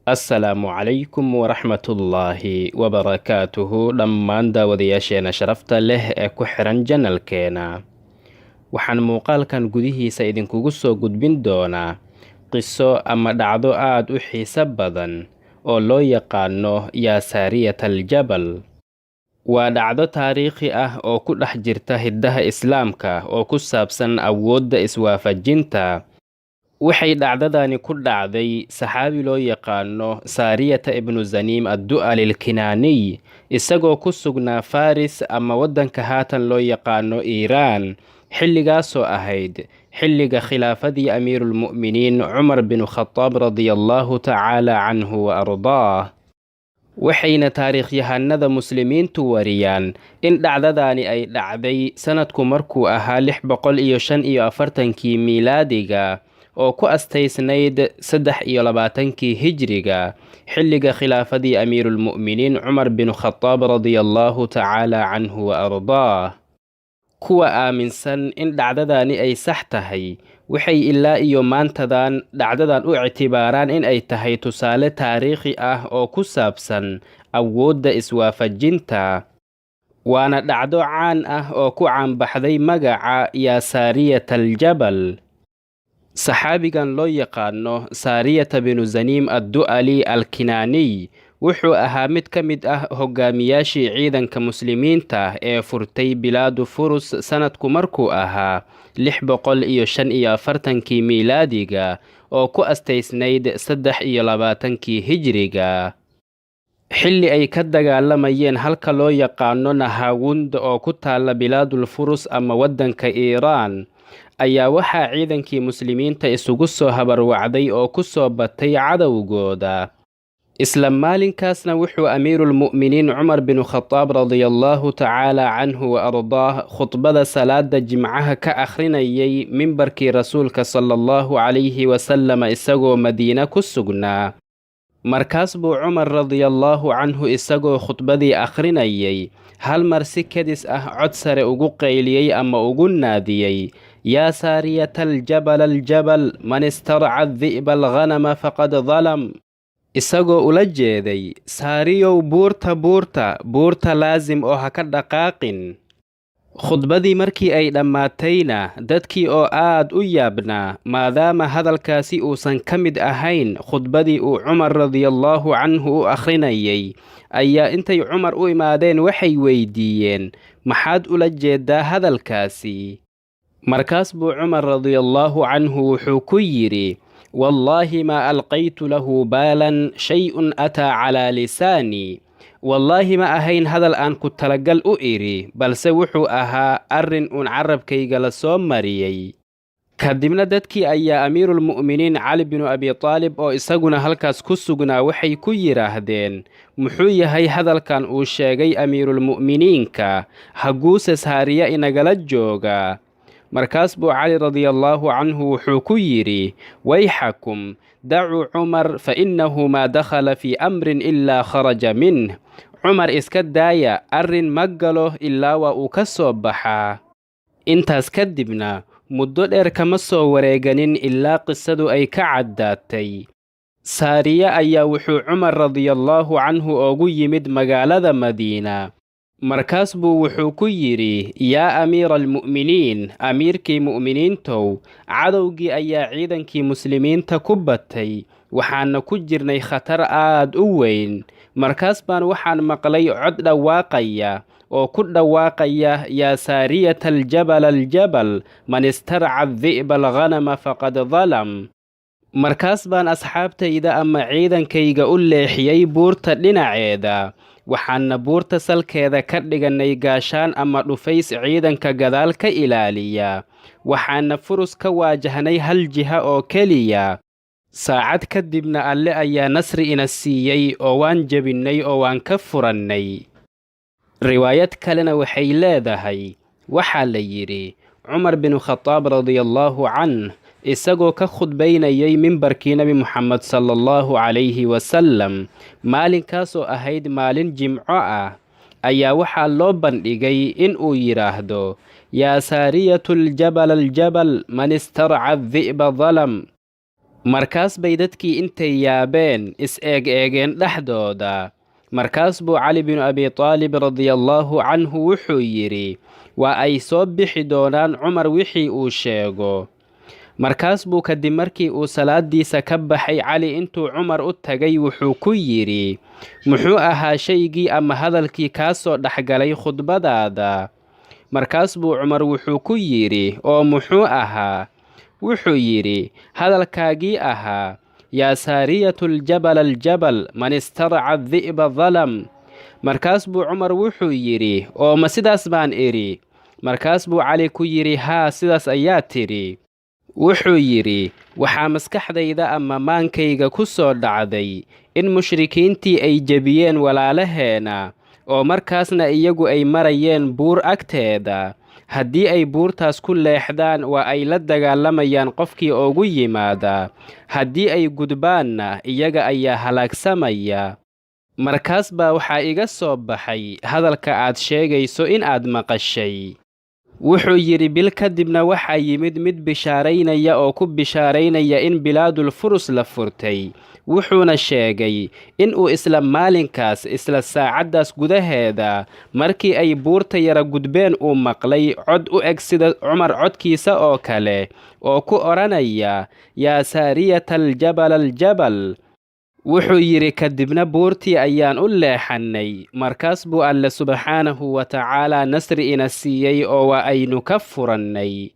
assalaamu calaykum waraxmatullaahi wabarakaatuhu dhammaan daawadayaasheena sharafta leh ee ku xiran janalkeena. waxaan muuqaalkan gudihiisa idinkugu soo gudbin doonaa qiso ama dhacdo aad u xiiso badan oo loo yaqaano yaa saariyat aljabal. waa dhacdo taariikhi ah oo ku dhex jirta hiddaha islaamka oo ku saabsan awoodda iswaafajinta. waxay dhacdadani ku dhacday saxaabi loo yaqaano saariyata ibnu zaniim addu'ali alkinaaniy, isagoo ku sugnaa faris ama waddanka haatan loo yaqaano iiraan, xilligaasoo ahayd xilliga khilaafadii amiiruulmu'miniin cumar binu khadaab radiallahu tacaala canhu wa ardaah. waxayna taariikhyahanada muslimiintu wariyaan in dhacdadani ay dhacday sanadku markuu ahaa 645 miilaadiga oo ku astaysnayd 23 hijriga, xilliga khilaafadii amiiruulmu'miniin cumar binu khadaab radiallahu tacaala canhu wa ardaah. kuwa aaminsan in dhacdadani ay sax tahay waxay ilaa iyo maantadan dhacdadan u ictibaaraan in ay tahay tusaale taariikhi ah oo ku saabsan awoodda iswaafajinta. waana dhacdo caan ah oo ku caanbaxday magaca yaa saariyat aljabal. saxaabigan loo yaqaano saariyata binu zaniim addu'ali alkinaaniy wuxuu ahaa mid ka mid ah hogaamiyaashii ciidanka muslimiinta ee furtay bilaadu furus sanadku markuu ahaa 645 miilaadiga oo ku astaysnayd 23 hijriga. xilli ay ka dagaalamayeen halka loo yaqaano nahaawund oo ku taalla bilaadul furus ama waddanka iiraan, ayaa waxaa ciidankii muslimiinta isugu soo habarwacday oo ku soo batay cadowgooda. isla maalinkaasna wuxuu amiiruulmu'miniin cumar binu khadaab radiallahu tacaala canhu wa ardaah khudbada salaada jimcaha ka akhrinayay mimbarkii rasuulka sala allahu calayhi wasalama isagoo madiina ku sugnaa. markaas buu cumar radiallahu canhu isagoo khudbadii akhrinayay hal mar si kedis ah cod sare ugu qayliyey ama ugu naadiyey: yaa saariyata aljabal aljabal, man istarca di'ba alghanama faqad dalam. isagoo ula jeeday: saariyow buurta buurta laasim oo ha ka dhaqaaqin. khudbadii markii ay dhammaatayna dadkii oo aad u yaabnaa maadaama hadalkaasi uusan ka mid ahayn khudbadii uu cumar radiallahu canhu u akhrinayay, ayaa intay cumar u imaadeen waxay weydiiyeen: maxaad ula jeedaa hadalkaasi? markaas buu cumar radiallahu canhu wuxuu ku yidhi: wallaahi maa alqaytu lahu baalan shay-un ataa calaa lisaanii. wallaahi ma ahayn hadal aan ku talagal u idhi, balse wuxuu ahaa arrin uun carabkayga la soo mariyey. kadibna dadkii ayaa amiiruulmu'miniin cali binu abi taalib oo isaguna halkaas ku sugnaa waxay ku yidhaahdeen: muxuu yahay hadalkan uu sheegay amiiruulmu'miniinka? haguuse saariya inagala jooga? markaas buu cali radiallahu canhu wuxuu ku yidhi: wayxakum dacuu cumar fa innahu maa dakhala fii amrin ilaa kharaja minh. cumar iska daaya, arrin ma galo ilaa waa uu ka soo baxaa. intaas kadibna muddo dheer kama soo wareeganin ilaa qisadu ay ka caddaatay. saariye ayaa wuxuu cumar radiallahu canhu oogu yimid magaalada madiina. markaas buu wuxuu ku yidhi: yaa amiira almu'miniin, amiirkii mu'miniintow, cadowgii ayaa ciidankii muslimiinta ku batay, waxaana ku jirnay khatar aad u weyn. markaas baan waxaan maqlay cod dhawaaqaya oo ku dhawaaqaya: yaa saariyata aljabal aljabal, man istarca di'ba alghanama faqad dalam. markaas baan asxaabtayda ama ciidankayga u leexiyey buurta dhinaceeda, waxaana buurta salkeeda ka dhigannay gaashaan ama dhufays ciidanka gadaal ka ilaaliya. waxaana furus ka waajahnay hal jiha oo keliya. saacad kadibna alle ayaa nasri ina siiyey oo waan jebinnay oo waan ka furannay. riwaayad kalena waxay leedahay: waxaa la yidhi cumar binu khadaab radiallahu canh isagoo ka khudbaynayay mimbarkii nebi muxamed sala allahu calayhi wasalam, maalinkaasoo ahayd maalin jimco ah, ayaa waxaa loo bandhigay in uu yidhaahdo: yaa saariyatu aljabal aljabal, man istarca di'ba dalam. markaas bay dadkii intay yaabeen is-eeg-eegeen dhexdooda. markaas buu cali binu abi taalib radiallaahu canhu wuxuu yidhi, waa ay soo bixi doonaan cumar wixii uu sheego. markaas buu kadib markii uu salaadiisa ka baxay cali intuu cumar u tagay wuxuu ku yidhi, muxuu ahaa shaygii ama hadalkii kaa soo dhexgalay khudbadaada? markaas buu cumar wuxuu ku yidhi, oo muxuu ahaa? wuxuu yidhi, hadalkaagii ahaa, yaa saariyatu ljabal aljabal man istaraca di'ba dalam. markaas buu cumar wuxuu yidhi, oo ma sidaas baan idhi? markaas buu cali ku yidhi, haa sidaas ayaa tidhi. wuxuu yidhi, waxaa maskaxdayda ama maankayga ku soo dhacday in mushrikiintii ay jebiyeen walaalaheena, oo markaasna iyagu ay marayeen buur agteeda. haddii ay buurtaas ku leexdaan waa ay la dagaalamayaan qofkii ugu yimaada, haddii ay gudbaanna iyaga ayaa halaagsamaya. markaas baa waxaa iga soo baxay hadalka aad sheegayso in aad maqashay. wuxuu yidhi, bil kadibna waxaa yimid mid bishaaraynaya oo ku bishaaraynaya in bilaadul furus la furtay. wuxuuna sheegay in uu isla maalinkaas isla saacaddaas gudaheeda markii ay buurta yara gudbeen uu maqlay cod u eg sida cumar codkiisa oo kale oo ku odhanaya, yaa saariyata aljabal aljabal. wuxuu yidhi, kadibna buurtii ayaan u leexannay. markaas buu alle subxaanahu wa tacaalaa nasri ina siiyey oo waa aynu ka furannay.